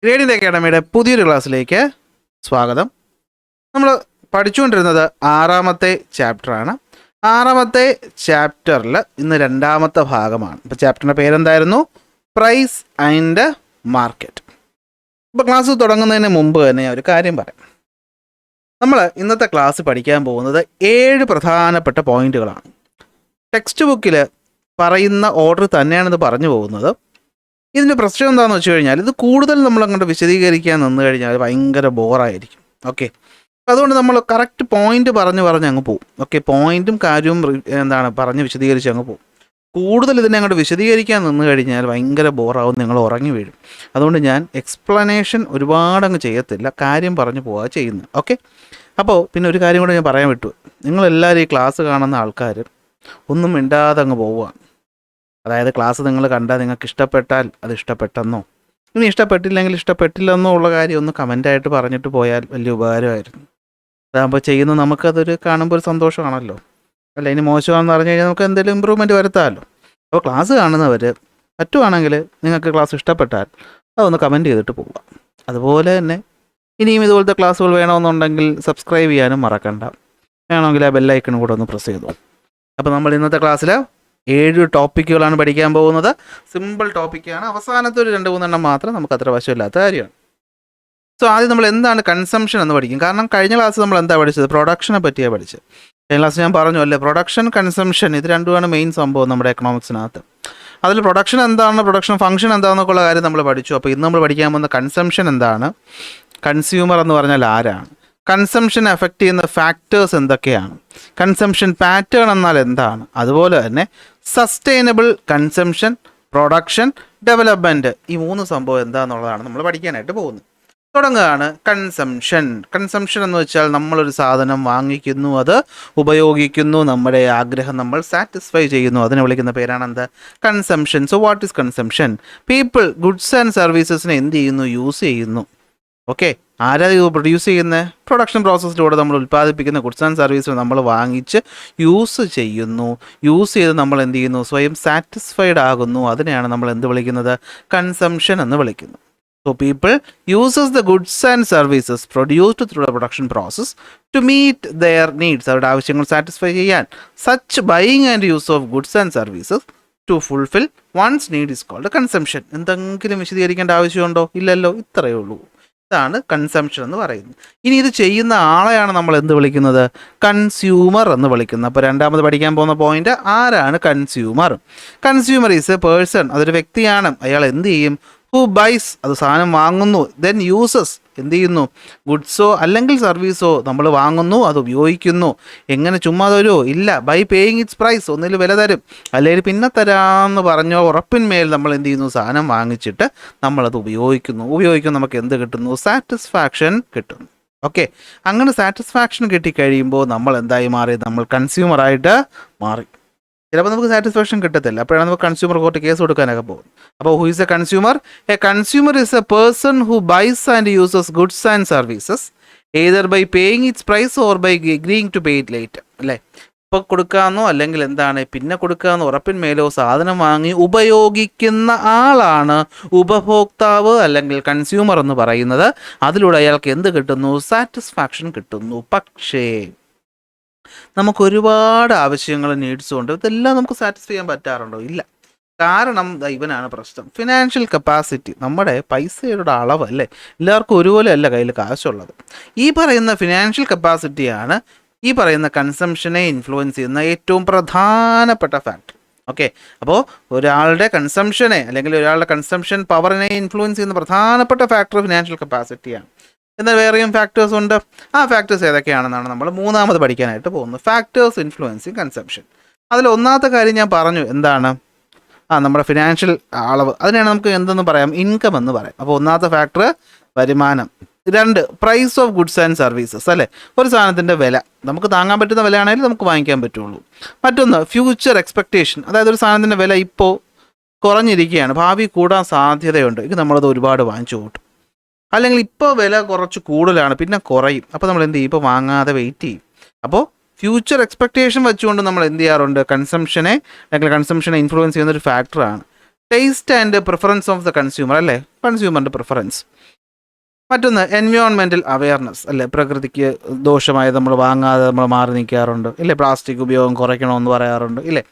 ഗ്രേഡിൻ്റെ അക്കാഡമിയുടെ പുതിയൊരു ക്ലാസ്സിലേക്ക് സ്വാഗതം. നമ്മൾ പഠിച്ചുകൊണ്ടിരുന്നത് 6ാമത്തെ ചാപ്റ്ററാണ്. 6ാമത്തെ ചാപ്റ്ററിൽ ഇന്ന് 2ാമത്തെ ഭാഗമാണ്. ഇപ്പോൾ ചാപ്റ്ററിൻ്റെ പേരെന്തായിരുന്നു? Price and market. ഇപ്പോൾ ക്ലാസ് തുടങ്ങുന്നതിന് മുമ്പ് തന്നെ ഒരു കാര്യം പറയാം. നമ്മൾ ഇന്നത്തെ ക്ലാസ് പഠിക്കാൻ പോകുന്നത് 7 പ്രധാനപ്പെട്ട പോയിന്റുകളാണ്. ടെക്സ്റ്റ് ബുക്കിൽ പറയുന്ന ഓർഡർ തന്നെയാണിത് പറഞ്ഞു പോകുന്നത്. ഇതിൻ്റെ പ്രശ്നം എന്താണെന്ന് വെച്ച് കഴിഞ്ഞാൽ ഇത് കൂടുതൽ നമ്മളങ്ങോട്ട് വിശദീകരിക്കാൻ നിന്ന് കഴിഞ്ഞാൽ ഭയങ്കര ബോറായിരിക്കും. ഓക്കെ, അതുകൊണ്ട് നമ്മൾ കറക്റ്റ് പോയിന്റ് പറഞ്ഞ് അങ്ങ് പോകും. ഓക്കെ, പോയിന്റും കാര്യവും പറഞ്ഞ് വിശദീകരിച്ച് അങ്ങ് പോകും. കൂടുതൽ ഇതിനെ അങ്ങോട്ട് വിശദീകരിക്കാൻ നിന്ന് കഴിഞ്ഞാൽ ഭയങ്കര ബോറാവും, നിങ്ങൾ ഉറങ്ങി വീഴും. അതുകൊണ്ട് ഞാൻ എക്സ്പ്ലനേഷൻ ഒരുപാട് അങ്ങ് ചെയ്യത്തില്ല, കാര്യം പറഞ്ഞു പോവുക ചെയ്യുന്നത്. ഓക്കെ, അപ്പോൾ പിന്നെ ഒരു കാര്യം കൂടെ ഞാൻ പറയാൻ വിട്ടു. നിങ്ങളെല്ലാവരും ഈ ക്ലാസ് കാണുന്ന ആൾക്കാർ ഒന്നും മിണ്ടാതെ അങ്ങ് പോവുകയാണ്. അതായത് ക്ലാസ് നിങ്ങൾ കണ്ടാൽ നിങ്ങൾക്ക് ഇഷ്ടപ്പെട്ടാൽ അത് ഇഷ്ടപ്പെട്ടെന്നോ, ഇനി ഇഷ്ടപ്പെട്ടില്ലെങ്കിൽ ഇഷ്ടപ്പെട്ടില്ലെന്നോ ഉള്ള കാര്യം ഒന്ന് കമൻ്റായിട്ട് പറഞ്ഞിട്ട് പോയാൽ വലിയ ഉപകാരമായിരുന്നു. അതാകുമ്പോൾ ചെയ്യുന്ന നമുക്കതൊരു കാണുമ്പോൾ ഒരു സന്തോഷമാണല്ലോ. അല്ല, ഇനി മോശമാണെന്ന് പറഞ്ഞു കഴിഞ്ഞാൽ നമുക്ക് എന്തെങ്കിലും ഇമ്പ്രൂവ്മെൻറ്റ് വരുത്താമല്ലോ. അപ്പോൾ ക്ലാസ് കാണുന്നവർ പറ്റുവാണെങ്കിൽ നിങ്ങൾക്ക് ക്ലാസ് ഇഷ്ടപ്പെട്ടാൽ അതൊന്ന് കമൻറ്റ് ചെയ്തിട്ട് പോവുക. അതുപോലെ തന്നെ ഇനിയും ഇതുപോലത്തെ ക്ലാസ്സുകൾ വേണമെന്നുണ്ടെങ്കിൽ സബ്സ്ക്രൈബ് ചെയ്യാനും മറക്കണ്ട. വേണമെങ്കിൽ ആ ബെല്ലൈക്കണും കൂടെ ഒന്ന് പ്രസ് ചെയ്തു. അപ്പോൾ നമ്മൾ ഇന്നത്തെ ക്ലാസ്സിൽ 7 ടോപ്പിക്കുകളാണ് പഠിക്കാൻ പോകുന്നത്. സിമ്പിൾ ടോപ്പിക്കാണ്. അവസാനത്തെ ഒരു 2-3 എണ്ണം മാത്രം നമുക്ക് അത്ര വശമില്ലാത്ത കാര്യമാണ്. സോ ആദ്യം നമ്മൾ എന്താണ് കൺസംഷൻ എന്ന് പഠിക്കും. കാരണം കഴിഞ്ഞ ക്ലാസ് നമ്മൾ എന്താ പഠിച്ചത്? പ്രൊഡക്ഷനെ പറ്റിയാണ് പഠിച്ചത്. കഴിഞ്ഞ ക്ലാസ് ഞാൻ പറഞ്ഞു അല്ലേ, പ്രൊഡക്ഷൻ കൺസംഷൻ ഇത് രണ്ടുമാണ് മെയിൻ സംഭവം നമ്മുടെ എക്കണോമിക്സിനകത്ത്. അതിൽ പ്രൊഡക്ഷൻ എന്താണ്, പ്രൊഡക്ഷൻ ഫംഗ്ഷൻ എന്താണെന്നൊക്കെയുള്ള കാര്യം നമ്മൾ പഠിച്ചു. അപ്പോൾ ഇന്ന് നമ്മൾ പഠിക്കാൻ പോകുന്ന കൺസംഷൻ എന്താണ്, കൺസ്യൂമർ എന്ന് പറഞ്ഞാൽ ആരാണ്, കൺസംഷൻ എഫക്റ്റ് ചെയ്യുന്ന ഫാക്ടേഴ്സ് എന്തൊക്കെയാണ്, കൺസംഷൻ പാറ്റേൺ എന്നാൽ എന്താണ്, അതുപോലെ തന്നെ സസ്റ്റൈനബിൾ കൺസംഷൻ, പ്രൊഡക്ഷൻ, ഡെവലപ്മെൻറ്റ്, ഈ 3 സംഭവം എന്താണെന്നുള്ളതാണ് നമ്മൾ പഠിക്കാനായിട്ട് പോകുന്നത്. തുടങ്ങുകയാണ് കൺസംഷൻ. കൺസംഷൻ എന്ന് വെച്ചാൽ നമ്മളൊരു സാധനം വാങ്ങിക്കുന്നു, അത് ഉപയോഗിക്കുന്നു, നമ്മുടെ ആഗ്രഹം നമ്മൾ സാറ്റിസ്ഫൈ ചെയ്യുന്നു. അതിനെ വിളിക്കുന്ന പേരാണ് എന്ത്? Consumption. So what is consumption? People goods and സർവീസസിനെ എന്ത് ചെയ്യുന്നു? യൂസ് ചെയ്യുന്നു. ഓക്കെ, ആരാ ഇത് പ്രൊഡ്യൂസ് ചെയ്യുന്നത്? പ്രൊഡക്ഷൻ പ്രോസസ്സിലൂടെ നമ്മൾ ഉൽപ്പാദിപ്പിക്കുന്ന ഗുഡ്സ് ആൻഡ് സർവീസ് നമ്മൾ വാങ്ങിച്ച് യൂസ് ചെയ്യുന്നു. യൂസ് ചെയ്ത് നമ്മൾ എന്ത് ചെയ്യുന്നു? സ്വയം സാറ്റിസ്ഫൈഡ് ആകുന്നു. അതിനെയാണ് നമ്മൾ എന്ത് വിളിക്കുന്നത്? കൺസംഷൻ എന്ന് വിളിക്കുന്നത്. So people uses the goods and services produced through the production process to meet their needs. അവരുടെ ആവശ്യങ്ങൾ സാറ്റിസ്ഫൈ ചെയ്യാൻ. Such buying and use of goods and services to fulfill one's need is called consumption. എന്തെങ്കിലും വിശദീകരിക്കേണ്ട ആവശ്യമുണ്ടോ? ഇല്ലല്ലോ, ഇത്രയേ ഉള്ളൂ. ഇതാണ് consumption എന്ന് പറയുന്നത്. ഇനി ഇത് ചെയ്യുന്ന ആളെയാണ് നമ്മൾ എന്ത് വിളിക്കുന്നത്? കൺസ്യൂമർ എന്ന് വിളിക്കുന്നത്. അപ്പോൾ രണ്ടാമത് പഠിക്കാൻ പോകുന്ന പോയിന്റ്, ആരാണ് consumer? Consumer is a person, അതൊരു വ്യക്തിയാണ്. അയാൾ എന്ത് ചെയ്യും? ഹു ബൈസ്, അത് സാധനം വാങ്ങുന്നു. ദെൻ യൂസസ്, എന്ത് ചെയ്യുന്നു? ഗുഡ്സോ അല്ലെങ്കിൽ സർവീസോ നമ്മൾ വാങ്ങുന്നു, അത് ഉപയോഗിക്കുന്നു. എങ്ങനെ ചുമ്മാ തരുമോ? ഇല്ല. ബൈ പേയിങ് ഇറ്റ്സ് പ്രൈസ്, ഒന്നിൽ വില തരും, അല്ലെങ്കിൽ പിന്നെ തരാമെന്ന് പറഞ്ഞോ ഉറപ്പിന്മേൽ നമ്മൾ എന്ത് ചെയ്യുന്നു? സാധനം വാങ്ങിച്ചിട്ട് നമ്മളത് ഉപയോഗിക്കുന്നു. നമുക്ക് എന്ത് കിട്ടുന്നു? സാറ്റിസ്ഫാക്ഷൻ കിട്ടുന്നു. ഓക്കെ, അങ്ങനെ സാറ്റിസ്ഫാക്ഷൻ കിട്ടിക്കഴിയുമ്പോൾ നമ്മൾ എന്തായി മാറി? നമ്മൾ കൺസ്യൂമറായിട്ട് മാറി. ചിലപ്പോൾ നമുക്ക് സാറ്റിസ്ഫാക്ഷൻ കിട്ടത്തില്ല, അപ്പോഴാണ് നമുക്ക് കൺസ്യൂമർ കോർട്ട് കേസ് കൊടുക്കാനൊക്കെ പോകും. അപ്പോൾ who is a consumer? A consumer is a person who buys and uses goods and services either by paying its price or by agreeing to pay it later. അല്ലേ, ഇപ്പോൾ കൊടുക്കാമെന്നോ അല്ലെങ്കിൽ എന്താണ് പിന്നെ കൊടുക്കാമെന്നോ ഉറപ്പിന്മേലോ സാധനം വാങ്ങി ഉപയോഗിക്കുന്ന ആളാണ് ഉപഭോക്താവ് അല്ലെങ്കിൽ കൺസ്യൂമർ എന്ന് പറയുന്നത്. അതിലൂടെ അയാൾക്ക് എന്ത് കിട്ടുന്നു? സാറ്റിസ്ഫാക്ഷൻ കിട്ടുന്നു. പക്ഷേ നമുക്ക് ഒരുപാട് ആവശ്യങ്ങൾ, നീഡ്സും ഉണ്ട്. ഇതെല്ലാം നമുക്ക് സാറ്റിസ്ഫൈ ചെയ്യാൻ പറ്റാറുണ്ടോ? ഇല്ല. കാരണം ഇവനാണ് പ്രശ്നം. ഫിനാൻഷ്യൽ കപ്പാസിറ്റി, നമ്മുടെ പൈസയുടെ അളവ് അല്ലേ, എല്ലാവർക്കും ഒരുപോലെ അല്ല കയ്യിൽ കാശുള്ളത്. ഈ പറയുന്ന ഫിനാൻഷ്യൽ കപ്പാസിറ്റിയാണ് ഈ പറയുന്ന കൺസംഷനെ ഇൻഫ്ലുവൻസ് ചെയ്യുന്ന ഏറ്റവും പ്രധാനപ്പെട്ട ഫാക്ടർ. ഓക്കെ, അപ്പോൾ ഒരാളുടെ കൺസംഷനെ അല്ലെങ്കിൽ ഒരാളുടെ കൺസംഷൻ പവറിനെ ഇൻഫ്ലുവൻസ് ചെയ്യുന്ന പ്രധാനപ്പെട്ട ഫാക്ടർ ഫിനാൻഷ്യൽ കപ്പാസിറ്റിയാണ്. എന്നാൽ വേറെയും ഫാക്ടേഴ്സ് ഉണ്ട്. ആ ഫാക്ടേഴ്സ് ഏതൊക്കെയാണെന്നാണ് നമ്മൾ 3ാമത് പഠിക്കാനായിട്ട് പോകുന്നത്. Factors influencing consumption. അതിൽ 1ാമത്തെ കാര്യം ഞാൻ പറഞ്ഞു, എന്താണ്? നമ്മുടെ ഫിനാൻഷ്യൽ അളവ്. അതിനാണ് നമുക്ക് എന്തെന്ന് പറയാം? ഇൻകം എന്ന് പറയാം. അപ്പോൾ 1ാമത്തെ ഫാക്ടർ വരുമാനം. 2 price of goods and services. അല്ലേ, ഒരു സാധനത്തിൻ്റെ വില നമുക്ക് താങ്ങാൻ പറ്റുന്ന വിലയാണെങ്കിൽ നമുക്ക് വാങ്ങിക്കാൻ പറ്റുള്ളൂ. മറ്റൊന്ന് ഫ്യൂച്ചർ എക്സ്പെക്റ്റേഷൻ, അതായത് ഒരു സാധനത്തിൻ്റെ വില ഇപ്പോൾ കുറഞ്ഞിരിക്കുകയാണ്, ഭാവി കൂടാൻ സാധ്യതയുണ്ട്, ഇത് നമ്മളത് ഒരുപാട് വാങ്ങിച്ചു കൂട്ടും. അല്ലെങ്കിൽ ഇപ്പോൾ വില കുറച്ച് കൂടുതലാണ്, പിന്നെ കുറയും, അപ്പോൾ നമ്മൾ എന്ത് ചെയ്യും? ഇപ്പോൾ വാങ്ങാതെ വെയിറ്റ് ചെയ്യും. അപ്പോൾ ഫ്യൂച്ചർ എക്സ്പെക്റ്റേഷൻ വെച്ചുകൊണ്ട് നമ്മൾ എന്ത് ചെയ്യാറുണ്ട്? കൺസംഷനെ ഇൻഫ്ലുവൻസ് ചെയ്യുന്ന ഒരു ഫാക്ടറാണ്. Taste and preference of the consumer, അല്ലേ, കൺസ്യൂമറിൻ്റെ പ്രിഫറൻസ്. മറ്റൊന്ന് എൻവയോൺമെൻറ്റൽ അവെയർനെസ്, അല്ലേ, പ്രകൃതിക്ക് ദോഷമായി നമ്മൾ വാങ്ങാതെ നമ്മൾ മാറി നിൽക്കാറുണ്ട്, ഇല്ലേ, പ്ലാസ്റ്റിക് ഉപയോഗം കുറയ്ക്കണമെന്ന് പറയാറുണ്ട്, ഇല്ലേ.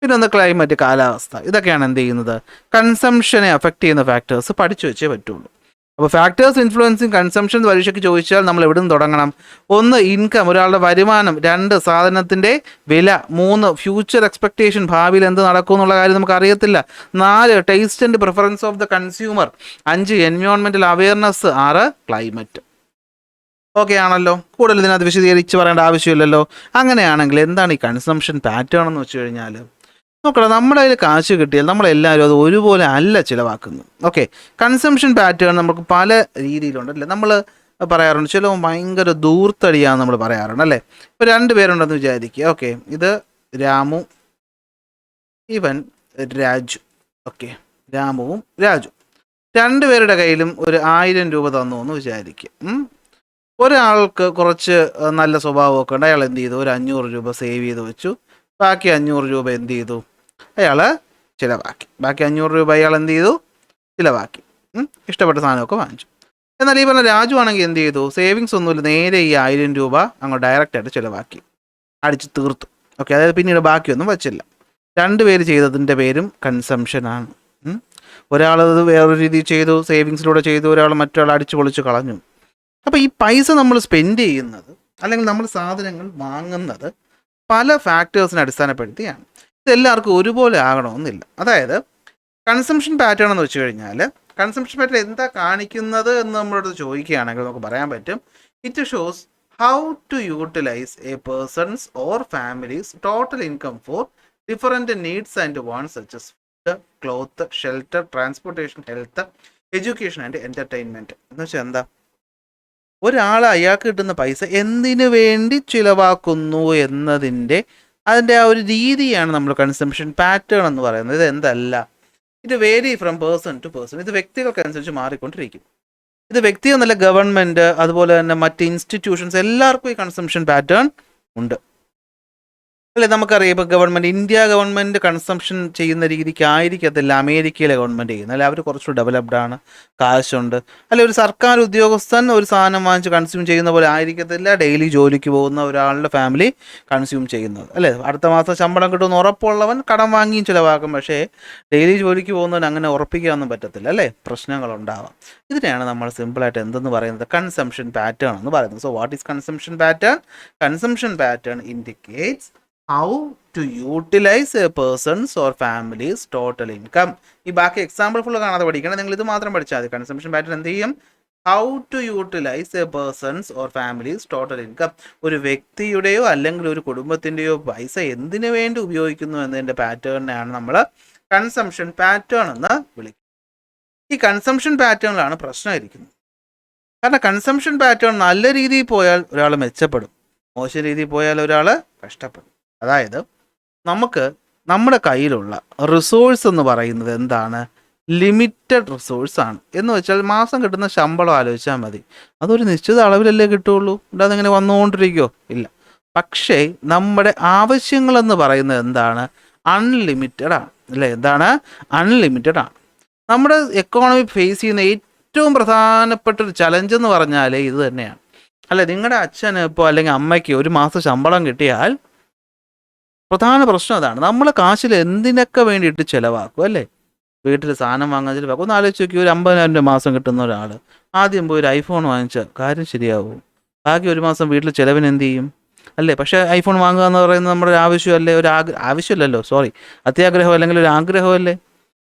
പിന്നെ ഒന്ന് ക്ലൈമറ്റ്, കാലാവസ്ഥ. ഇതൊക്കെയാണ് എന്ത് ചെയ്യുന്നത്, കൺസംഷനെ അഫക്റ്റ് ചെയ്യുന്ന ഫാക്ടേഴ്സ് പഠിച്ചു വെച്ചേ പറ്റുള്ളൂ. അപ്പോൾ ഫാക്ടേഴ്സ് ഇൻഫ്ലുവൻസിങ് കൺസംഷൻ പരീക്ഷയ്ക്ക് ചോദിച്ചാൽ നമ്മൾ എവിടെ നിന്ന് തുടങ്ങണം? 1 ഇൻകം, ഒരാളുടെ വരുമാനം. 2 സാധനത്തിൻ്റെ വില. 3 ഫ്യൂച്ചർ എക്സ്പെക്റ്റേഷൻ, ഭാവിയിൽ എന്ത് നടക്കും എന്നുള്ള കാര്യം നമുക്ക് അറിയത്തില്ല. 4 taste and preference of the consumer. 5 environmental awareness. 6 climate. Okay ആണല്ലോ, കൂടുതൽ ഇതിനകത്ത് വിശദീകരിച്ച് പറയേണ്ട ആവശ്യമില്ലല്ലോ. അങ്ങനെയാണെങ്കിൽ എന്താണ് ഈ കൺസംഷൻ പാറ്റേൺ എന്ന് വെച്ച് കഴിഞ്ഞാൽ, നോക്കണം, നമ്മുടെ കയ്യിൽ കാശ് കിട്ടിയാൽ നമ്മളെല്ലാവരും അത് ഒരുപോലെ അല്ല ചിലവാക്കുന്നത്. ഓക്കെ, കൺസംഷൻ പാറ്റേൺ നമുക്ക് പല രീതിയിലുണ്ട്, അല്ലേ. നമ്മൾ പറയാറുണ്ട് ചിലവ് ഭയങ്കര ദൂർത്തടിയാന്ന് നമ്മൾ പറയാറുണ്ട്, അല്ലേ. ഇപ്പോൾ 2 പേരുണ്ടെന്ന് വിചാരിക്കുക. ഓക്കെ, ഇത് രാമു, ഇവൻ രാജു. ഓക്കെ, രാമുവും രാജു 2 പേരുടെ കയ്യിലും ഒരു 1000 രൂപ തന്നു എന്ന് വിചാരിക്കുക. ഒരാൾക്ക് കുറച്ച് നല്ല സ്വഭാവമൊക്കെ ഉണ്ട്, അയാൾ എന്ത് ചെയ്തു, ഒരു 500 രൂപ സേവ് ചെയ്ത് വെച്ചു. ബാക്കി 500 രൂപ എന്ത് ചെയ്തു, അയാൾ ചിലവാക്കി. ബാക്കി 500 രൂപ അയാൾ എന്ത് ചെയ്തു, ചിലവാക്കി. ഇഷ്ടപ്പെട്ട സാധനമൊക്കെ വാങ്ങിച്ചു. എന്നാൽ ഈ പറഞ്ഞ രാജു ആണെങ്കിൽ എന്ത് ചെയ്തു, സേവിങ്സ് ഒന്നുമില്ല, നേരെ ഈ 1000 രൂപ അങ്ങ് ഡയറക്റ്റായിട്ട് ചിലവാക്കി, അടിച്ച് തീർത്തു. ഓക്കെ, അതായത് പിന്നീട് ബാക്കിയൊന്നും വച്ചില്ല. 2 പേര് ചെയ്തതിൻ്റെ പേരും കൺസംഷനാണ്. ഒരാളത് വേറൊരു രീതിയിൽ ചെയ്തു, സേവിങ്സിലൂടെ ചെയ്തു, ഒരാൾ മറ്റൊരാൾ അടിച്ചു പൊളിച്ച് കളഞ്ഞു. അപ്പോൾ ഈ പൈസ നമ്മൾ സ്പെൻഡ് ചെയ്യുന്നത്, അല്ലെങ്കിൽ നമ്മൾ സാധനങ്ങൾ വാങ്ങുന്നത് പല ഫാക്ടേഴ്സിനെ അടിസ്ഥാനപ്പെടുത്തിയാണ്. ഇതെല്ലാവർക്കും ഒരുപോലെ ആകണമെന്നില്ല. അതായത് കൺസംഷൻ പാറ്റേൺ എന്ന് വെച്ച് കഴിഞ്ഞാൽ, കൺസംഷൻ പാറ്റേൺ എന്താ കാണിക്കുന്നത് എന്ന് നമ്മളോട് ചോദിക്കുകയാണെങ്കിൽ നമുക്ക് പറയാൻ പറ്റും, it shows how to utilise a person's or family's total income for different needs and wants such as food, cloth, shelter, transportation, health, education and entertainment. എന്ന് വെച്ചാൽ എന്താ, ഒരാൾ അയാൾക്ക് കിട്ടുന്ന പൈസ എന്തിനു വേണ്ടി ചിലവാക്കുന്നു എന്നതിൻ്റെ അതിൻ്റെ ആ ഒരു രീതിയാണ് നമ്മൾ കൺസംഷൻ പാറ്റേൺ എന്ന് പറയുന്നത്. ഇത് എന്തല്ല, ഇത് vary from person to person. ഇത് വ്യക്തികൾക്കനുസരിച്ച് മാറിക്കൊണ്ടിരിക്കും. ഇത് വ്യക്തി എന്നല്ല, ഗവൺമെൻറ്, അതുപോലെ തന്നെ മറ്റ് ഇൻസ്റ്റിറ്റ്യൂഷൻസ്, എല്ലാവർക്കും ഈ കൺസംഷൻ പാറ്റേൺ ഉണ്ട്, അല്ലേ. നമുക്കറിയാം, ഇപ്പോൾ ഇന്ത്യ ഗവൺമെൻറ് കൺസംഷൻ ചെയ്യുന്ന രീതിക്ക് ആയിരിക്കത്തില്ല അമേരിക്കയിലെ ഗവൺമെൻറ് ചെയ്യുന്നത്, അല്ലെ. അവർ കുറച്ചുകൂടി ഡെവലപ്ഡ് ആണ്, കാശുണ്ട്, അല്ലെ. ഒരു സർക്കാർ ഉദ്യോഗസ്ഥൻ ഒരു സാധനം വാങ്ങിച്ച് കൺസ്യൂം ചെയ്യുന്ന പോലെ ആയിരിക്കത്തില്ല ഡെയിലി ജോലിക്ക് പോകുന്ന ഒരാളുടെ ഫാമിലി കൺസ്യൂം ചെയ്യുന്നത്, അല്ലേ. അടുത്ത മാസം ശമ്പളം കിട്ടുമെന്ന് ഉറപ്പുള്ളവൻ കടം വാങ്ങിയും ചിലവാക്കും. പക്ഷേ ഡെയിലി ജോലിക്ക് പോകുന്നവൻ അങ്ങനെ ഉറപ്പിക്കാനൊന്നും പറ്റത്തില്ല, അല്ലേ. പ്രശ്നങ്ങളുണ്ടാവാം. ഇതിനെയാണ് നമ്മൾ സിമ്പിളായിട്ട് എന്തെന്ന് പറയുന്നത്, കൺസംഷൻ പാറ്റേൺ എന്ന് പറയുന്നത്. So what is consumption pattern? Consumption pattern indicates how to utilize a person's or family's total income. ഈ ബാക്കി എക്സാമ്പിൾ ഫുള്ള് കാണാതെ പഠിക്കണം, നിങ്ങൾ ഇത് മാത്രം പഠിച്ചാൽ മതി. കൺസംഷൻ പാറ്റേൺ എന്ത് ചെയ്യും, how to utilise a person's or family's total income. ഒരു വ്യക്തിയുടെയോ അല്ലെങ്കിൽ ഒരു കുടുംബത്തിൻ്റെയോ പൈസ എന്തിനു വേണ്ടി ഉപയോഗിക്കുന്നു എന്നതിൻ്റെ പാറ്റേണിനെയാണ് നമ്മൾ കൺസംഷൻ പാറ്റേൺ എന്ന് വിളിക്കുന്നത്. ഈ കൺസംഷൻ പാറ്റേണിലാണ് പ്രശ്നം ഇരിക്കുന്നത്. കാരണം കൺസംഷൻ പാറ്റേൺ നല്ല രീതിയിൽ പോയാൽ ഒരാൾ മെച്ചപ്പെടും, മോശം രീതിയിൽ പോയാൽ ഒരാൾ കഷ്ടപ്പെടും. അതായത് നമുക്ക് നമ്മുടെ കയ്യിലുള്ള റിസോഴ്സ് എന്ന് പറയുന്നത് എന്താണ്, ലിമിറ്റഡ് റിസോഴ്സാണ്. എന്ന് വെച്ചാൽ മാസം കിട്ടുന്ന ശമ്പളം ആലോചിച്ചാൽ മതി, അതൊരു നിശ്ചിത അളവിലല്ലേ കിട്ടുള്ളൂ, അല്ലാതെ ഇങ്ങനെ വന്നുകൊണ്ടിരിക്കുമോ? ഇല്ല. പക്ഷേ നമ്മുടെ ആവശ്യങ്ങളെന്ന് പറയുന്നത് എന്താണ്, അൺലിമിറ്റഡ് ആണ്, അല്ലേ. എന്താണ്, അൺലിമിറ്റഡ് ആണ്. നമ്മുടെ എക്കോണമി ഫേസ് ചെയ്യുന്ന ഏറ്റവും പ്രധാനപ്പെട്ട ഒരു ചലഞ്ച് എന്ന് പറഞ്ഞാൽ ഇത് തന്നെയാണ്, അല്ലേ. നിങ്ങളുടെ അച്ഛന് ഇപ്പോൾ അല്ലെങ്കിൽ അമ്മയ്ക്ക് ഒരു മാസം ശമ്പളം കിട്ടിയാൽ പ്രധാന പ്രശ്നം അതാണ്, നമ്മൾ കാശിൽ എന്തിനൊക്കെ വേണ്ടിയിട്ട് ചിലവാക്കും, അല്ലേ. വീട്ടിൽ സാധനം വാങ്ങാൻ ചിലവാക്കും. ഒന്ന് ആലോചിച്ച് നോക്കി, ഒരു 50,000 രൂപ മാസം കിട്ടുന്ന ഒരാൾ ആദ്യം പോയി ഒരു ഐഫോൺ വാങ്ങിച്ചാൽ കാര്യം ശരിയാവും. ബാക്കി ഒരു മാസം വീട്ടിൽ ചിലവിന് എന്ത് ചെയ്യും, അല്ലേ. പക്ഷേ ഐഫോൺ വാങ്ങുക എന്ന് പറയുന്നത് നമ്മുടെ ഒരു ആവശ്യമല്ലേ, ആവശ്യമില്ലല്ലോ, അത്യാഗ്രഹം അല്ലെങ്കിൽ ഒരു ആഗ്രഹമല്ലേ.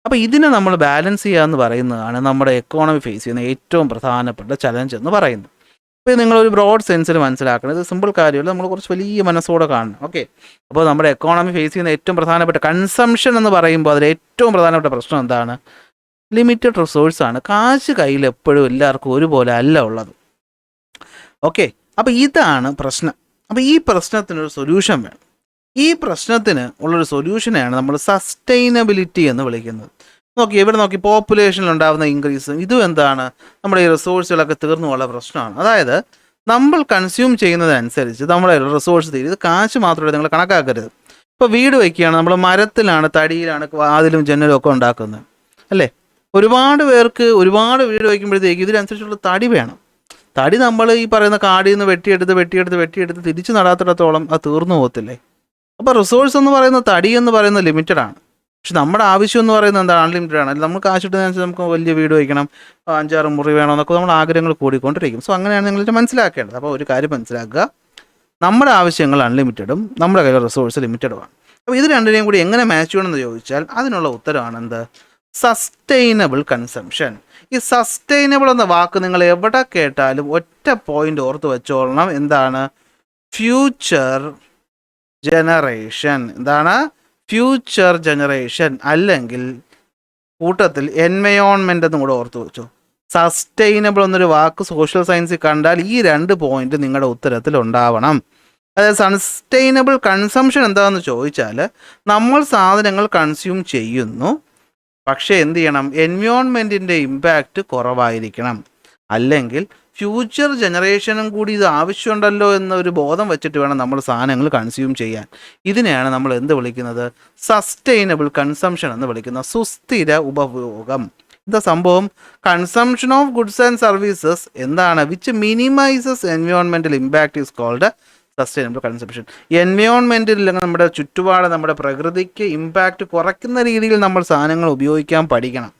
അപ്പോൾ ഇതിനെ നമ്മൾ ബാലൻസ് ചെയ്യുക എന്ന് പറയുന്നതാണ് നമ്മുടെ എക്കോണമി ഫേസ് ചെയ്യുന്ന ഏറ്റവും പ്രധാനപ്പെട്ട ചലഞ്ച് എന്ന് പറയുന്നത്. അപ്പോൾ നിങ്ങളൊരു ബ്രോഡ് സെൻസിൽ മനസ്സിലാക്കണം, ഇത് സിമ്പിൾ കാര്യമല്ല, നമ്മൾ കുറച്ച് വലിയ മനസ്സോടെ കാണണം. ഓക്കെ, അപ്പോൾ നമ്മുടെ എക്കോണമി ഫേസ് ചെയ്യുന്ന ഏറ്റവും പ്രധാനപ്പെട്ട കൺസംഷൻ എന്ന് പറയുമ്പോൾ അതിൽ ഏറ്റവും പ്രധാനപ്പെട്ട പ്രശ്നം എന്താണ്, ലിമിറ്റഡ് റിസോഴ്സാണ്. കാശ് കയ്യിൽ എപ്പോഴും എല്ലാവർക്കും ഒരുപോലെ അല്ല ഉള്ളത്. ഓക്കെ, അപ്പോൾ ഇതാണ് പ്രശ്നം. അപ്പോൾ ഈ പ്രശ്നത്തിനൊരു സൊല്യൂഷൻ വേണം. ഈ പ്രശ്നത്തിന് ഉള്ളൊരു സൊല്യൂഷനെയാണ് നമ്മൾ സസ്റ്റൈനബിലിറ്റി എന്ന് വിളിക്കുന്നത്. ഇവിടെ നോക്കി പോപ്പുലേഷനിലുണ്ടാകുന്ന ഇൻക്രീസ്, ഇതും എന്താണ്, നമ്മുടെ ഈ റിസോഴ്സുകളൊക്കെ തീർന്നു ഉള്ള പ്രശ്നമാണ്. അതായത് നമ്മൾ കൺസ്യൂം ചെയ്യുന്നതനുസരിച്ച് നമ്മുടെ റിസോഴ്സ് തീരും. ഇത് കാശ് മാത്രമല്ല, നിങ്ങൾ കണക്കാക്കരുത്. ഇപ്പോൾ വീട് വയ്ക്കുകയാണ്, നമ്മൾ മരത്തിലാണ്, തടിയിലാണ് വാതിലും ജനലും ഒക്കെ ഉണ്ടാക്കുന്നത്. അല്ലേ? ഒരുപാട് പേർക്ക് ഒരുപാട് വീട് വയ്ക്കുമ്പോഴത്തേക്ക് ഇതിനനുസരിച്ചുള്ള തടി വേണം. തടി നമ്മൾ ഈ പറയുന്ന കാടിൽ നിന്ന് വെട്ടിയെടുത്ത് തിരിച്ച് നടാത്തിടത്തോളം അത് തീർന്നു പോകത്തില്ലേ? അപ്പോൾ റിസോഴ്സ് എന്ന് പറയുന്ന തടി എന്ന് പറയുന്നത് ലിമിറ്റഡ് ആണ്. പക്ഷെ നമ്മുടെ ആവശ്യം എന്ന് പറയുന്നത് എന്താണ്? അൺലിമിറ്റഡ് ആണ്. നമ്മൾ കാശിട്ടതിനനുസരിച്ച് നമുക്ക് വലിയ വീട് വയ്ക്കണം, 5-6 മുറി വേണമെന്നൊക്കെ നമ്മൾ ആഗ്രഹങ്ങൾ കൂടിക്കൊണ്ടിരിക്കും. സോ അങ്ങനെയാണ് നിങ്ങൾ മനസ്സിലാക്കേണ്ടത്. അപ്പോൾ ഒരു കാര്യം മനസ്സിലാക്കുക, നമ്മുടെ ആവശ്യങ്ങൾ അൺലിമിറ്റഡും നമ്മുടെ കയ്യിലെ റിസോഴ്സ് ലിമിറ്റഡുമാണ്. അപ്പോൾ ഇത് രണ്ടിനെയും കൂടി എങ്ങനെ മാച്ച് ചെയ്യണമെന്ന് ചോദിച്ചാൽ അതിനുള്ള ഉത്തരവാണ് എന്ത്? Sustainable consumption. ഈ സസ്റ്റൈനബിൾ എന്ന വാക്ക് നിങ്ങൾ എവിടെ കേട്ടാലും ഒറ്റ പോയിന്റ് ഓർത്ത് വെച്ചോളണം. എന്താണ്? Future generation. എന്താണ്? ഫ്യൂച്ചർ ജനറേഷൻ, അല്ലെങ്കിൽ കൂട്ടത്തിൽ എൻവയോൺമെൻ്റ് എന്നും കൂടെ ഓർത്ത് വെച്ചു. സസ്റ്റൈനബിൾ എന്നൊരു വാക്ക് സോഷ്യൽ സയൻസിൽ കണ്ടാൽ ഈ 2 പോയിന്റ് നിങ്ങളുടെ ഉത്തരത്തിൽ ഉണ്ടാവണം. അതായത് സസ്റ്റൈനബിൾ കൺസംഷൻ എന്താണെന്ന് ചോദിച്ചാൽ നമ്മൾ സാധനങ്ങൾ കൺസ്യൂം ചെയ്യുന്നു, പക്ഷേ എന്ത് ചെയ്യണം? എൻവയോൺമെൻറ്റിൻ്റെ ഇമ്പാക്റ്റ് കുറവായിരിക്കണം. അല്ലെങ്കിൽ ഫ്യൂച്ചർ ജനറേഷനും കൂടി ഇത് ആവശ്യമുണ്ടല്ലോ എന്നൊരു ബോധം വെച്ചിട്ട് വേണം നമ്മൾ സാധനങ്ങൾ കൺസ്യൂം ചെയ്യാൻ. ഇതിനെയാണ് നമ്മൾ എന്ത് വിളിക്കുന്നത്? സസ്റ്റൈനബിൾ കൺസംഷൻ എന്ന് വിളിക്കുന്നത്. സുസ്ഥിര ഉപഭോഗം. എന്താ സംഭവം? Consumption of goods and services എന്താണ്? Which minimises environmental impact is called sustainable consumption. എൻവയോൺമെൻറ്റിൽ നമ്മുടെ ചുറ്റുപാട്, നമ്മുടെ പ്രകൃതിക്ക് ഇമ്പാക്റ്റ് കുറയ്ക്കുന്ന രീതിയിൽ നമ്മൾ സാധനങ്ങൾ ഉപയോഗിക്കാൻ പഠിക്കണം.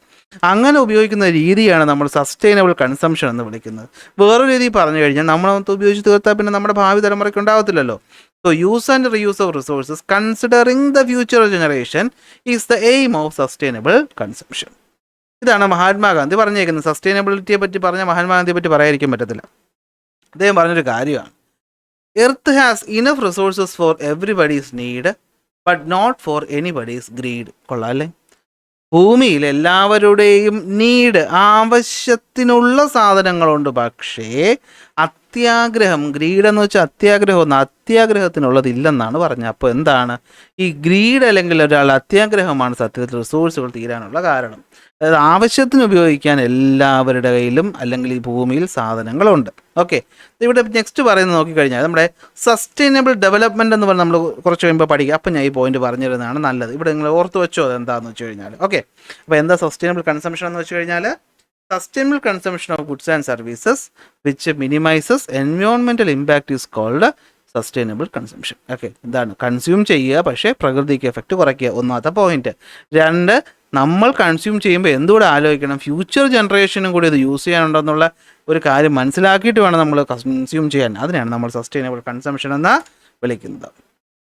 അങ്ങനെ ഉപയോഗിക്കുന്ന രീതിയാണ് നമ്മൾ സസ്റ്റൈനബിൾ കൺസംഷൻ എന്ന് വിളിക്കുന്നത്. വേറൊരു രീതി പറഞ്ഞു കഴിഞ്ഞാൽ നമ്മളത് ഉപയോഗിച്ച് തീർത്താൽ പിന്നെ നമ്മുടെ ഭാവി തലമുറയ്ക്ക് ഉണ്ടാകത്തില്ലല്ലോ. So use and reuse of resources considering the future generation is the aim of sustainable consumption. ഇതാണ് മഹാത്മാഗാന്ധി പറഞ്ഞേക്കുന്നത്. സസ്റ്റൈനബിലിറ്റിയെ പറ്റി പറഞ്ഞാൽ മഹാത്മാഗാന്ധിയെ പറ്റി പറയാതിരിക്കാൻ പറ്റത്തില്ല. അദ്ദേഹം പറഞ്ഞൊരു കാര്യമാണ്, earth has enough resources for everybody's need but not for anybody's greed. കൊള്ളാം അല്ലേ? ഭൂമിയിൽ എല്ലാവരുടെയും നീഡ്, ആവശ്യത്തിനുള്ള സാധനങ്ങളുണ്ട്, പക്ഷേ അത്യാഗ്രഹം, ഗ്രീഡ് എന്ന് വെച്ചാൽ അത്യാഗ്രഹത്തിനുള്ളതില്ലെന്നാണ് പറഞ്ഞത്. അപ്പോൾ എന്താണ് ഈ ഗ്രീഡ്? അല്ലെങ്കിൽ ഒരാളുടെ അത്യാഗ്രഹമാണ് സത്യത്തിൽ റിസോഴ്സുകൾ തീരാനുള്ള കാരണം. അതായത് ആവശ്യത്തിന് ഉപയോഗിക്കാൻ എല്ലാവരുടെ കയ്യിലും അല്ലെങ്കിൽ ഈ ഭൂമിയിൽ സാധനങ്ങളുണ്ട്. ഓക്കെ, ഇവിടെ നെക്സ്റ്റ് പറയുന്നത് നോക്കിക്കഴിഞ്ഞാൽ നമ്മുടെ സസ്റ്റൈനബിൾ ഡെവലപ്മെൻറ്റ് എന്ന് പറഞ്ഞാൽ നമ്മൾ കുറച്ച് കഴിയുമ്പോൾ പഠിക്കുക. അപ്പം ഞാൻ ഈ പോയിന്റ് പറഞ്ഞിരുന്നതാണ് നല്ലത്. ഇവിടെ നിങ്ങൾ ഓർത്ത് വെച്ചോ അതെന്താണെന്ന് വെച്ച് കഴിഞ്ഞാൽ. ഓക്കെ, അപ്പോൾ എന്താ സസ്റ്റൈനബിൾ കൺസംഷൻ എന്ന് വെച്ച് കഴിഞ്ഞാൽ? Sustainable consumption of goods and services which minimises environmental impact is called sustainable consumption. Okay, എന്താണ്? കൺസ്യൂം ചെയ്യുക, പക്ഷേ പ്രകൃതിക്ക് എഫക്റ്റ് കുറയ്ക്കുക, ഒന്നാമത്തെ പോയിന്റ്. 2, നമ്മൾ കൺസ്യൂം ചെയ്യുമ്പോൾ എന്തുകൂടെ ആലോചിക്കണം? ഫ്യൂച്ചർ ജനറേഷനും കൂടി ഇത് യൂസ് ചെയ്യാനുണ്ടെന്നുള്ള ഒരു കാര്യം മനസ്സിലാക്കിയിട്ട് വേണം നമ്മൾ കൺസ്യൂം ചെയ്യാൻ. അതിനാണ് നമ്മൾ സസ്റ്റൈനബിൾ കൺസംഷൻ എന്ന് വിളിക്കുന്നത്.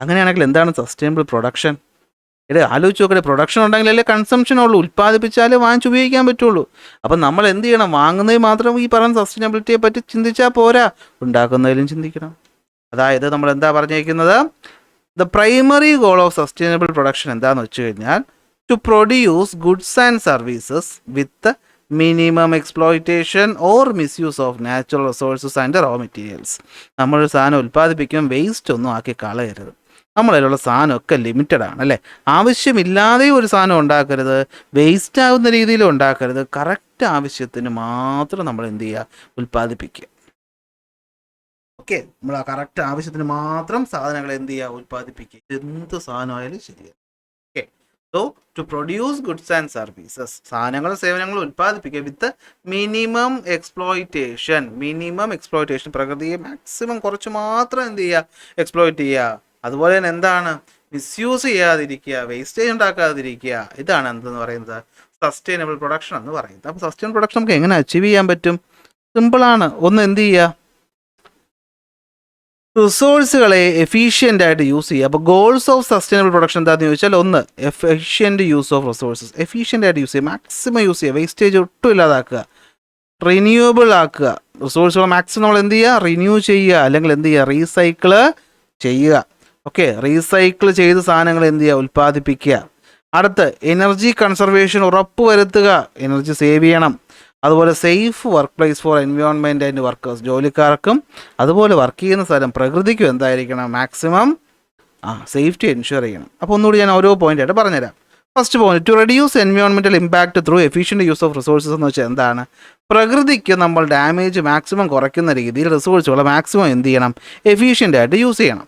അങ്ങനെയാണെങ്കിൽ എന്താണ് സസ്റ്റൈനബിൾ പ്രൊഡക്ഷൻ? ആലോചിച്ച് നോക്കട്ടെ, പ്രൊഡക്ഷൻ ഉണ്ടെങ്കിലല്ലേ കൺസംഷൻ ഉള്ളൂ. ഉൽപ്പാദിപ്പിച്ചാലേ വാങ്ങിച്ച് ഉപയോഗിക്കാൻ പറ്റുള്ളൂ. അപ്പം നമ്മൾ എന്ത് ചെയ്യണം? വാങ്ങുന്നതിൽ മാത്രം ഈ പറയുന്ന സസ്റ്റൈനബിലിറ്റിയെ പറ്റി ചിന്തിച്ചാൽ പോരാ, ഉണ്ടാക്കുന്നതിലും ചിന്തിക്കണം. അതായത് നമ്മൾ എന്താ പറഞ്ഞിരിക്കുന്നത്? The primary goal of sustainable production എന്താണെന്ന് വെച്ച് കഴിഞ്ഞാൽ to produce goods and services with minimum exploitation or misuse of natural resources and raw materials. നമ്മളൊരു സാധനം ഉൽപ്പാദിപ്പിക്കുമ്പോൾ വേസ്റ്റ് ഒന്നും ആക്കി കളയരുത്. നമ്മളതിലുള്ള സാധനമൊക്കെ ലിമിറ്റഡ് ആണ് അല്ലേ? ആവശ്യമില്ലാതെ ഒരു സാധനം ഉണ്ടാക്കരുത്, വേസ്റ്റ് ആകുന്ന രീതിയിലും ഉണ്ടാക്കരുത്. കറക്റ്റ് ആവശ്യത്തിന് മാത്രം നമ്മൾ എന്ത് ചെയ്യുക? ഉൽപ്പാദിപ്പിക്കുക. ഓക്കെ, നമ്മൾ ആ കറക്റ്റ് ആവശ്യത്തിന് മാത്രം സാധനങ്ങൾ എന്ത് ചെയ്യുക? ഉൽപ്പാദിപ്പിക്കുക. എന്ത് സാധനമായാലും ശരിയാണ്. Okay, so to produce goods and services, സാധനങ്ങളും സേവനങ്ങളും ഉൽപ്പാദിപ്പിക്കുക വിത്ത് മിനിമം എക്സ്പ്ലോയിറ്റേഷൻ. പ്രകൃതിയെ മാക്സിമം കുറച്ച് മാത്രം എന്ത് ചെയ്യുക? എക്സ്പ്ലോയിറ്റ് ചെയ്യുക. അതുപോലെ തന്നെ എന്താണ്? മിസ്യൂസ് ചെയ്യാതിരിക്കുക, വേസ്റ്റേജ് ഉണ്ടാക്കാതിരിക്കുക. ഇതാണ് എന്തെന്ന് പറയുന്നത്? സസ്റ്റൈനബിൾ പ്രൊഡക്ഷൻ എന്ന് പറയുന്നത്. അപ്പോൾ സസ്റ്റൈനബിൾ പ്രൊഡക്ഷൻ നമുക്ക് എങ്ങനെ അച്ചീവ് ചെയ്യാൻ പറ്റും? സിമ്പിളാണ്. ഒന്ന് എന്ത് ചെയ്യുക? റിസോഴ്സുകളെ എഫീഷ്യൻ്റ് ആയിട്ട് യൂസ് ചെയ്യുക. അപ്പോൾ ഗോൾസ് ഓഫ് സസ്റ്റൈനബിൾ പ്രൊഡക്ഷൻ എന്താണെന്ന് ചോദിച്ചാൽ, ഒന്ന് efficient use of resources. Efficient ആയിട്ട് യൂസ് ചെയ്യുക, മാക്സിമം യൂസ് ചെയ്യുക, വേസ്റ്റേജ് ഒട്ടും ഇല്ലാതാക്കുക. റിന്യൂവബിൾ ആക്കുക. റിസോഴ്സുകൾ മാക്സിമം നമ്മൾ എന്ത് ചെയ്യുക? റിന്യൂ ചെയ്യുക, അല്ലെങ്കിൽ എന്ത് ചെയ്യുക? റീസൈക്കിള് ചെയ്യുക. ഓക്കെ, റീസൈക്കിൾ ചെയ്ത സാധനങ്ങൾ എന്ത് ചെയ്യുക? ഉൽപ്പാദിപ്പിക്കുക. അടുത്ത് എനർജി കൺസർവേഷൻ ഉറപ്പ് വരുത്തുക, എനർജി സേവ് ചെയ്യണം. അതുപോലെ safe workplace for environment and workers, ജോലിക്കാർക്കും അതുപോലെ വർക്ക് ചെയ്യുന്ന സ്ഥലം പ്രകൃതിക്കും എന്തായിരിക്കണം? മാക്സിമം സേഫ്റ്റി എൻഷുർ ചെയ്യണം. അപ്പോൾ ഒന്നുകൂടി ഞാൻ ഓരോ പോയിൻ്റായിട്ട് പറഞ്ഞുതരാം. First point, to reduce environmental impact through efficient use of resources എന്ന് വെച്ചാൽ എന്താണ്? പ്രകൃതിക്ക് നമ്മൾ ഡാമേജ് മാക്സിമം കുറയ്ക്കുന്ന രീതിയിൽ റിസോഴ്സുകൾ മാക്സിമം എന്ത് ചെയ്യണം? എഫിഷ്യൻ്റ് ആയിട്ട് യൂസ് ചെയ്യണം.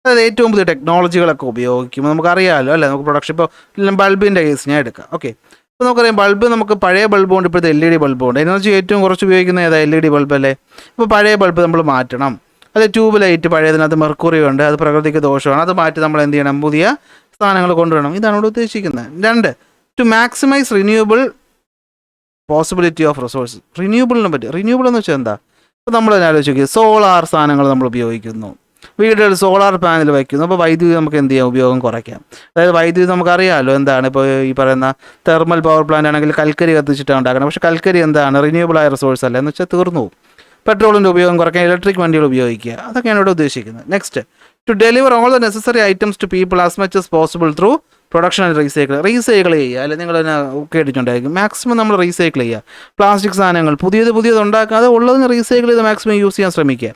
അതായത് ഏറ്റവും പുതിയ ടെക്നോളജികളൊക്കെ ഉപയോഗിക്കുമ്പോൾ നമുക്കറിയാമല്ലോ അല്ലേ? നമുക്ക് പ്രൊഡക്ഷൻ ഇപ്പോൾ ബൾബിൻ്റെ കേസ് ഞാൻ എടുക്കാം. ഓക്കെ, ഇപ്പോൾ നമുക്കറിയാം ബൾബ്, നമുക്ക് പഴയ ബൾബുണ്ട്, ഇപ്പോഴത്തെ LED ബൾബുണ്ട്. എനർജി ഏറ്റവും കുറച്ച് ഉപയോഗിക്കുന്ന ഏതാ? LED ബൾബ് അല്ലേ. ഇപ്പോൾ പഴയ ബൾബ് നമ്മൾ മാറ്റണം. അല്ലെ ട്യൂബ് ലൈറ്റ് പഴയതിനകത്ത് മെർക്കുറി ഉണ്ട്, അത് പ്രകൃതിക്ക് ദോഷമാണ്, അത് മാറ്റി നമ്മൾ എന്ത് ചെയ്യണം? പുതിയ സാധനങ്ങൾ കൊണ്ടുവരണം. ഇതാണ് ഇവിടെ ഉദ്ദേശിക്കുന്നത്. 2, to maximise renewable possibility of resource. റിന്യൂവബിളിനെ പറ്റി, റിന്യൂവബിൾ എന്ന് വെച്ചാൽ എന്താ? ഇപ്പോൾ നമ്മൾ തന്നെ ആലോചിച്ച് നോക്കി, സോളാർ സാധനങ്ങൾ നമ്മൾ ഉപയോഗിക്കുന്നു, വീടുകളിൽ സോളാർ പാനൽ വയ്ക്കുന്നു. അപ്പോൾ വൈദ്യുതി നമുക്ക് എന്ത് ചെയ്യാം? ഉപയോഗം കുറയ്ക്കാം. അതായത് വൈദ്യുതി നമുക്കറിയാമല്ലോ എന്താണ്, ഇപ്പോൾ ഈ പറയുന്ന തെർമൽ പവർ പ്ലാന്റ് ആണെങ്കിൽ കൽക്കരി കത്തിച്ചിട്ടാണ് ഉണ്ടാക്കുന്നത്. പക്ഷേ കൽക്കരി എന്താണ്? റിന്യൂവബിൾ ആയ റിസോഴ്സ് അല്ല, എന്ന് വെച്ചാൽ തീർന്നു പോകും. പെട്രോളിൻ്റെ ഉപയോഗം കുറയ്ക്കാൻ ഇലക്ട്രിക് വണ്ടികൾ ഉപയോഗിക്കുക, അതൊക്കെയാണ് ഇവിടെ ഉദ്ദേശിക്കുന്നത്. Next, to deliver all the necessary items to people as much as possible through production and recycle ചെയ്യുക. അല്ലെങ്കിൽ നിങ്ങൾ തന്നെ കേട്ടിട്ടുണ്ടായിരിക്കും, മാക്സിമം നമ്മൾ റീസൈക്കിൾ ചെയ്യുക. പ്ലാസ്റ്റിക് സാധനങ്ങൾ പുതിയത് ഉണ്ടാക്കാതെ ഉള്ളതിന് റീസൈക്കിൾ ചെയ്ത് മാക്സിമം യൂസ് ചെയ്യാൻ ശ്രമിക്കുക.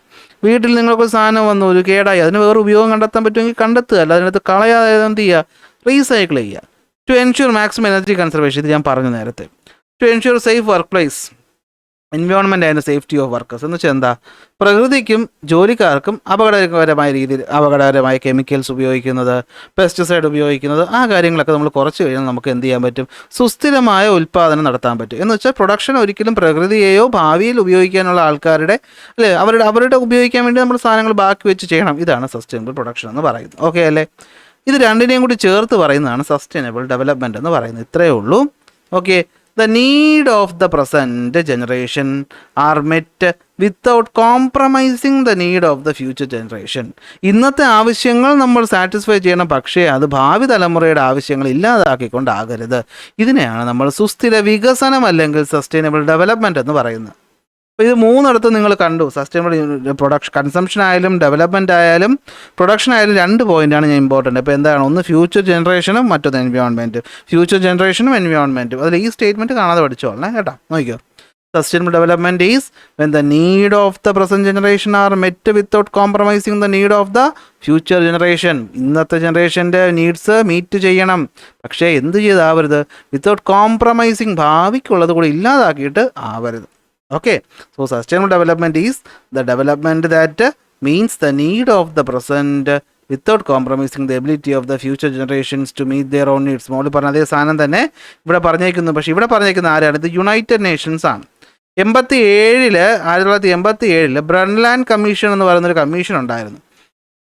വീട്ടിൽ നിങ്ങൾക്ക് സാധനം വന്നു, ഒരു കേടായി, അതിന് വേറെ ഉപയോഗം കണ്ടെത്താൻ പറ്റുമെങ്കിൽ കണ്ടെത്തുക, അല്ല അതിനകത്ത് കളയാതെ എന്ത് ചെയ്യുക? റീസൈക്കിൾ ചെയ്യുക. To ensure maximum energy conservation, ഇത് ഞാൻ പറഞ്ഞു നേരത്തെ. To ensure safe workplace, environment and safety of workers എന്ന് വെച്ചാൽ എന്താ? പ്രകൃതിക്കും ജോലിക്കാർക്കും അപകടകരമായ കെമിക്കൽസ് ഉപയോഗിക്കുന്നത്, പെസ്റ്റിസൈഡ് ഉപയോഗിക്കുന്നത്, ആ കാര്യങ്ങളൊക്കെ നമ്മൾ കുറച്ച് കഴിഞ്ഞാൽ നമുക്ക് എന്ത് ചെയ്യാൻ പറ്റും? സുസ്ഥിരമായ ഉൽപ്പാദനം നടത്താൻ പറ്റും. എന്ന് വെച്ചാൽ പ്രൊഡക്ഷൻ ഒരിക്കലും പ്രകൃതിയെയോ ഭാവിയിൽ ഉപയോഗിക്കാനുള്ള ആൾക്കാരുടെ അല്ലേ അവരുടെ ഉപയോഗിക്കാൻ വേണ്ടി നമ്മൾ സാധനങ്ങൾ ബാക്കി വെച്ച് ചെയ്യണം. ഇതാണ് സസ്റ്റൈനബിൾ പ്രൊഡക്ഷൻ എന്ന് പറയുന്നത്. ഓക്കെ അല്ലേ? ഇത് രണ്ടിനെയും കൂടി ചേർത്ത് പറയുന്നതാണ് സസ്റ്റൈനബിൾ ഡെവലപ്മെൻറ്റ് എന്ന് പറയുന്നത്. ഇത്രയേ ഉള്ളൂ. Okay. The need of the present generation are met without compromising the need of the future generation. ഇന്നത്തെ ആവശ്യങ്ങൾ നമ്മൾ സാറ്റിസ്ഫൈ ചെയ്യണം, പക്ഷേ അത് ഭാവി തലമുറയുടെ ആവശ്യങ്ങൾ ഇല്ലാതാക്കിക്കൊണ്ടാകരുത്. ഇതിനെയാണ് നമ്മൾ സുസ്ഥിര വികസനം അല്ലെങ്കിൽ സസ്റ്റൈനബിൾ ഡെവലപ്മെൻറ്റ് എന്ന് പറയുന്നത്. അപ്പോൾ ഇത് മൂന്നിടത്ത് നിങ്ങൾ കണ്ടു. സസ്റ്റൈനബിൾ കൺസംഷൻ ആയാലും ഡെവലപ്മെൻറ്റ് ആയാലും പ്രൊഡക്ഷൻ ആയാലും 2 പോയിൻ്റാണ് ഞാൻ ഇമ്പോർട്ടൻ്റ്. അപ്പോൾ എന്താണ്? ഒന്ന് ഫ്യൂച്ചർ ജനറേഷനും മറ്റൊന്ന് എൻവയോൺമെൻറ്റ്. ഫ്യൂച്ചർ ജനറേഷനും എൻവയോൺമെൻറ്റും, അതിൽ ഈ സ്റ്റേറ്റ്മെൻറ്റ് കാണാതെ പഠിച്ചോളണം കേട്ടോ. നോക്കിയോ, sustainable development is when the need of the present generation R met without compromising the need of the future generation. ഇന്നത്തെ ജനറേഷൻ്റെ നീഡ്സ് മീറ്റ് ചെയ്യണം, പക്ഷേ എന്ത് ചെയ്താവരുത്? വിത്തൗട്ട് കോംപ്രമൈസിങ്, ഭാവിക്കുള്ളത് കൂടി ഇല്ലാതാക്കിയിട്ട് ആവരുത്. Okay, so sustainable development is the development that meets the need of the present without compromising the ability of the future generations to meet their own needs. മോളി പറഞ്ഞ അതേ സാധനം തന്നെ ഇവിടെ പറഞ്ഞേക്കുന്നു. പക്ഷേ ഇവിടെ പറഞ്ഞേക്കുന്ന ആരാണ്? ഇത് യുണൈറ്റഡ് നേഷൻസ് ആണ്. 1987 ബ്രൺലാൻഡ് കമ്മീഷൻ എന്ന് പറയുന്നൊരു കമ്മീഷൻ ഉണ്ടായിരുന്നു.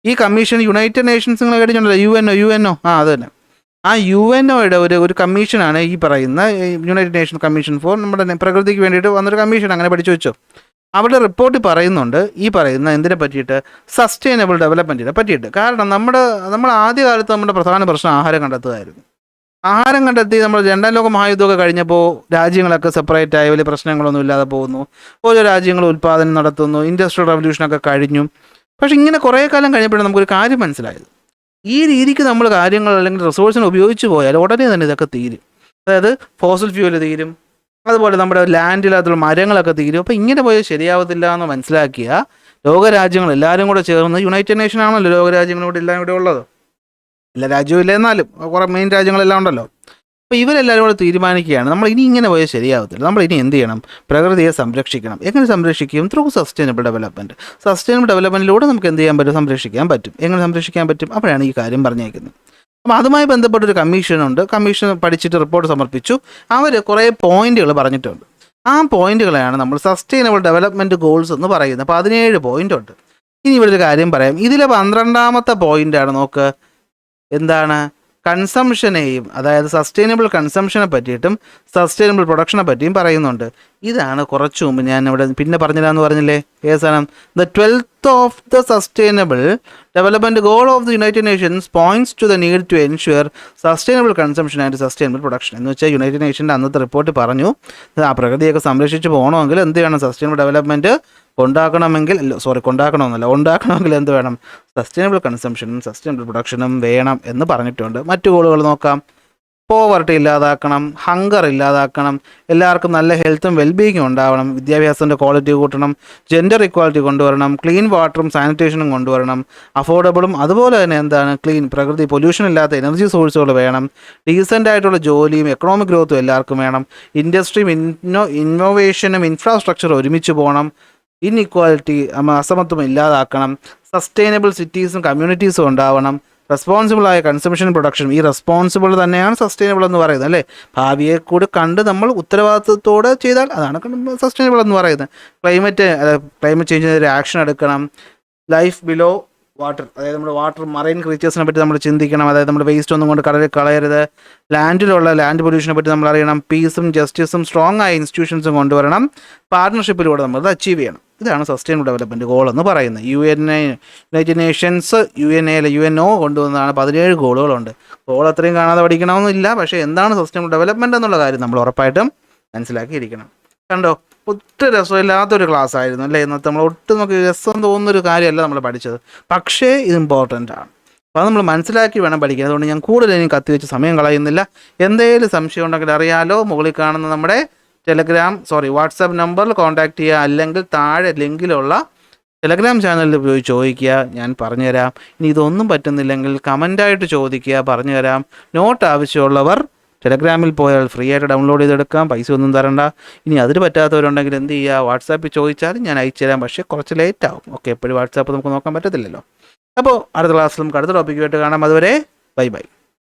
ഈ കമ്മീഷൻ യുണൈറ്റഡ് നേഷൻസ് നിങ്ങൾ കേട്ടിട്ടുണ്ടല്ലോ, UNO അത് തന്നെ. ആ UNOയുടെ ഒരു കമ്മീഷനാണ് ഈ പറയുന്ന യുണൈറ്റഡ് നേഷൻ കമ്മീഷൻ ഫോർ നമ്മുടെ പ്രകൃതിക്ക് വേണ്ടിയിട്ട് വന്നൊരു കമ്മീഷൻ. അങ്ങനെ പഠിച്ചു വെച്ചോ. അവരുടെ റിപ്പോർട്ട് പറയുന്നുണ്ട് ഈ പറയുന്ന എന്തിനെ പറ്റിയിട്ട്? സസ്റ്റൈനബിൾ ഡെവലപ്മെൻറ്റിനെ പറ്റിയിട്ട്. കാരണം നമ്മൾ ആദ്യകാലത്ത് നമ്മുടെ പ്രധാന പ്രശ്നം ആഹാരം കണ്ടെത്തുകയായിരുന്നു. ആഹാരം കണ്ടെത്തി നമ്മൾ 2ാം ലോക മഹായുദ്ധമൊക്കെ കഴിഞ്ഞപ്പോൾ രാജ്യങ്ങളൊക്കെ സെപ്പറേറ്റ് ആയി, വലിയ പ്രശ്നങ്ങളൊന്നും ഇല്ലാതെ പോകുന്നു. ഓരോ രാജ്യങ്ങൾ ഉൽപ്പാദനം നടത്തുന്നു, ഇൻഡസ്ട്രിയൽ റവല്യൂഷനൊക്കെ കഴിഞ്ഞു. പക്ഷേ ഇങ്ങനെ കുറേ കാലം കഴിഞ്ഞപ്പോഴാണ് നമുക്കൊരു കാര്യം മനസ്സിലായത്. ഈ രീതിക്ക് നമ്മൾ കാര്യങ്ങൾ അല്ലെങ്കിൽ റിസോഴ്സിനെ ഉപയോഗിച്ച് പോയാൽ ഉടനെ തന്നെ ഇതൊക്കെ തീരും. അതായത് ഫോസിൽ ഫ്യൂവൽ തീരും, അതുപോലെ നമ്മുടെ ലാൻഡിനകത്തുള്ള മരങ്ങളൊക്കെ തീരും. അപ്പോൾ ഇങ്ങനെ പോയാൽ ശരിയാവത്തില്ല എന്ന് മനസ്സിലാക്കിയ ലോകരാജ്യങ്ങൾ എല്ലാവരും കൂടെ ചേർന്ന്, യുണൈറ്റഡ് നേഷൻ ആണല്ലോ ലോകരാജ്യങ്ങളോട് എല്ലാം ഇവിടെ ഉള്ളത്, എല്ലാ രാജ്യവും ഇല്ല എന്നാലും കുറേ മെയിൻ രാജ്യങ്ങളെല്ലാം ഉണ്ടല്ലോ. അപ്പോൾ ഇവരെല്ലാവരും കൂടെ തീരുമാനിക്കുകയാണ് നമ്മൾ ഇനി ഇങ്ങനെ പോയാൽ ശരിയാവത്തില്ല, നമ്മൾ ഇനി എന്ത് ചെയ്യണം? പ്രകൃതിയെ സംരക്ഷിക്കണം. എങ്ങനെ സംരക്ഷിക്കും? Through sustainable development. സസ്റ്റൈനബിൾ ഡെവലപ്മെൻറ്റിലൂടെ നമുക്ക് എന്ത് ചെയ്യാൻ പറ്റും? സംരക്ഷിക്കാൻ പറ്റും. എങ്ങനെ സംരക്ഷിക്കാൻ പറ്റും? അപ്പോഴാണ് ഈ കാര്യം പറഞ്ഞേക്കുന്നത്. അപ്പോൾ അതുമായി ബന്ധപ്പെട്ടൊരു കമ്മീഷനുണ്ട്. കമ്മീഷൻ പഠിച്ചിട്ട് റിപ്പോർട്ട് സമർപ്പിച്ചു. അവർ കുറേ പോയിന്റുകൾ പറഞ്ഞിട്ടുണ്ട്. ആ പോയിന്റുകളെയാണ് നമ്മൾ സസ്റ്റൈനബിൾ ഡെവലപ്മെൻറ്റ് ഗോൾസ് എന്ന് പറയുന്നത്. 17 പോയിൻ്റുണ്ട്. ഇനി ഇവിടെ ഒരു കാര്യം പറയാം. ഇതിലെ 12ാമത്തെ പോയിൻ്റാണ്. നോക്ക്, എന്താണ്? കൺസംഷനെയും, അതായത് സസ്റ്റൈനബിൾ കൺസംഷനെ പറ്റിയിട്ടും സസ്റ്റൈനബിൾ പ്രൊഡക്ഷനെ പറ്റിയും പറയുന്നുണ്ട്. ഇതാണ് കുറച്ച് മുമ്പ് ഞാൻ ഇവിടെ പിന്നെ പറഞ്ഞില്ലാന്ന് പറഞ്ഞില്ലേ? ഏതാണ്? The 12th of the sustainable development goal of the United Nations points to the need to ensure sustainable consumption and sustainable production. എന്ന് വെച്ചാൽ യുണൈറ്റഡ് നേഷൻ്റെ അന്നത്തെ റിപ്പോർട്ട് പറഞ്ഞു, ആ പ്രകൃതിയൊക്കെ സംരക്ഷിച്ച് പോകണമെങ്കിൽ എന്ത് വേണം? സസ്റ്റൈനബിൾ ഡെവലപ്മെൻറ്റ് ഉണ്ടാക്കണമെങ്കിൽ എന്ത് വേണം? സസ്റ്റൈനബിൾ കൺസംഷനും സസ്റ്റൈനബിൾ പ്രൊഡക്ഷനും വേണം എന്ന് പറഞ്ഞിട്ടുണ്ട്. മറ്റു ഗോളുകൾ നോക്കാം. പോവർട്ടി ഇല്ലാതാക്കണം, ഹങ്കർ ഇല്ലാതാക്കണം, എല്ലാവർക്കും നല്ല ഹെൽത്തും വെൽബീയിങ്ങും ഉണ്ടാവണം, വിദ്യാഭ്യാസത്തിൻ്റെ ക്വാളിറ്റി കൂട്ടണം, ജെൻഡർ ഇക്വാളിറ്റി കൊണ്ടുവരണം, ക്ലീൻ വാട്ടറും സാനിറ്റേഷനും കൊണ്ടുവരണം, അഫോർഡബിളും അതുപോലെ തന്നെ എന്താണ് ക്ലീൻ പ്രകൃതി പൊല്യൂഷൻ ഇല്ലാത്ത എനർജി സോഴ്സുകൾ വേണം, ഡീസൻ്റ് ആയിട്ടുള്ള ജോലിയും എക്കണോമിക് ഗ്രോത്തും എല്ലാവർക്കും വേണം, ഇൻഡസ്ട്രിയും ഇന്നോവേഷനും ഇൻഫ്രാസ്ട്രക്ചറും ഒരുമിച്ച് പോകണം, ഇൻഇക്വാലിറ്റി അസമത്വം ഇല്ലാതാക്കണം, സസ്റ്റൈനബിൾ സിറ്റീസും കമ്മ്യൂണിറ്റീസും ഉണ്ടാവണം, റെസ്പോൺസിബിളായ കൺസംഷൻ പ്രൊഡക്ഷനും. ഈ റെസ്പോൺസിബിൾ തന്നെയാണ് സസ്റ്റൈനബിൾ എന്ന് പറയുന്നത് അല്ലേ. ഭാവിയെ കൂടി കണ്ട് നമ്മൾ ഉത്തരവാദിത്വത്തോടെ ചെയ്താൽ അതാണ് സസ്റ്റൈനബിൾ എന്ന് പറയുന്നത്. ക്ലൈമറ്റ് ചേഞ്ചിനെതിരെ ആക്ഷൻ എടുക്കണം. ലൈഫ് ബിലോ വാട്ടർ, അതായത് നമ്മുടെ വാട്ടർ മറൈൻ ക്രീച്ചേഴ്സിനെ പറ്റി നമ്മൾ ചിന്തിക്കണം. അതായത് നമ്മുടെ വേസ്റ്റ് ഒന്നും കൊണ്ട് കടലിൽ കളയരുത്. ലാൻഡ് പൊല്യൂഷനെ പറ്റി നമ്മൾ അറിയണം. പീസും ജസ്റ്റിസും സ്ട്രോങ് ആയ ഇൻസ്റ്റിറ്റ്യൂഷൻസും കൊണ്ടുവരണം. പാർട്ട്ണർഷിപ്പിലൂടെ നമ്മൾ അത് അച്ചീവ് ചെയ്യണം. ഇതാണ് സസ്റ്റൈനബിൾ ഡെവലപ്മെൻറ്റ് ഗോൾ എന്ന് പറയുന്നത്. യുണൈറ്റഡ് നേഷൻസ് UNO കൊണ്ടുവന്നതാണ്. 17 ഗോളുകളുണ്ട്. ഗോൾ അത്രയും കാണാതെ പഠിക്കണമെന്നില്ല, പക്ഷേ എന്താണ് സസ്റ്റൈനബിൾ ഡെവലപ്മെൻറ്റ് എന്നുള്ള കാര്യം നമ്മൾ ഉറപ്പായിട്ടും മനസ്സിലാക്കിയിരിക്കണം. കണ്ടോ, ഒട്ടും രസമില്ലാത്തൊരു ക്ലാസ് ആയിരുന്നു അല്ലേ ഇന്നത്തെ. നമ്മൾ ഒട്ടും നമുക്ക് രസം തോന്നുന്നൊരു കാര്യമല്ല നമ്മൾ പഠിച്ചത്, പക്ഷേ ഇത് ഇമ്പോർട്ടൻ്റ് ആണ്. അപ്പോൾ അത് നമ്മൾ മനസ്സിലാക്കി വേണം പഠിക്കാൻ. അതുകൊണ്ട് ഞാൻ കൂടുതൽ ഇനി കത്തിവെച്ച് സമയം കളയുന്നില്ല. എന്തെങ്കിലും സംശയം ഉണ്ടെങ്കിൽ അറിയാലോ, മുകളിൽ കാണുന്ന നമ്മുടെ വാട്സാപ്പ് നമ്പറിൽ കോൺടാക്ട് ചെയ്യുക, അല്ലെങ്കിൽ താഴെ ലിങ്കിലുള്ള ടെലഗ്രാം ചാനലിൽ പോയി ചോദിക്കുക, ഞാൻ പറഞ്ഞുതരാം. ഇനി ഇതൊന്നും പറ്റുന്നില്ലെങ്കിൽ കമൻ്റായിട്ട് ചോദിക്കുക, പറഞ്ഞുതരാം. നോട്ട് ആവശ്യമുള്ളവർ ടെലഗ്രാമിൽ പോയാൽ ഫ്രീ ആയിട്ട് ഡൗൺലോഡ് ചെയ്തെടുക്കാം, പൈസ ഒന്നും തരണ്ട. ഇനി അതിന് പറ്റാത്തവരുണ്ടെങ്കിൽ എന്ത് ചെയ്യുക, വാട്സാപ്പിൽ ചോദിച്ചാലും ഞാൻ അയച്ചു തരാം, പക്ഷേ കുറച്ച് ലേറ്റ് ആവും. ഓക്കെ, എപ്പോഴും വാട്സാപ്പ് നമുക്ക് നോക്കാൻ പറ്റത്തില്ലല്ലോ. അപ്പോൾ അടുത്ത ക്ലാസ്സിൽ നമുക്ക് അടുത്ത ടോപ്പിക്കുമായിട്ട് കാണാം. അതുവരെ ബൈ ബൈ.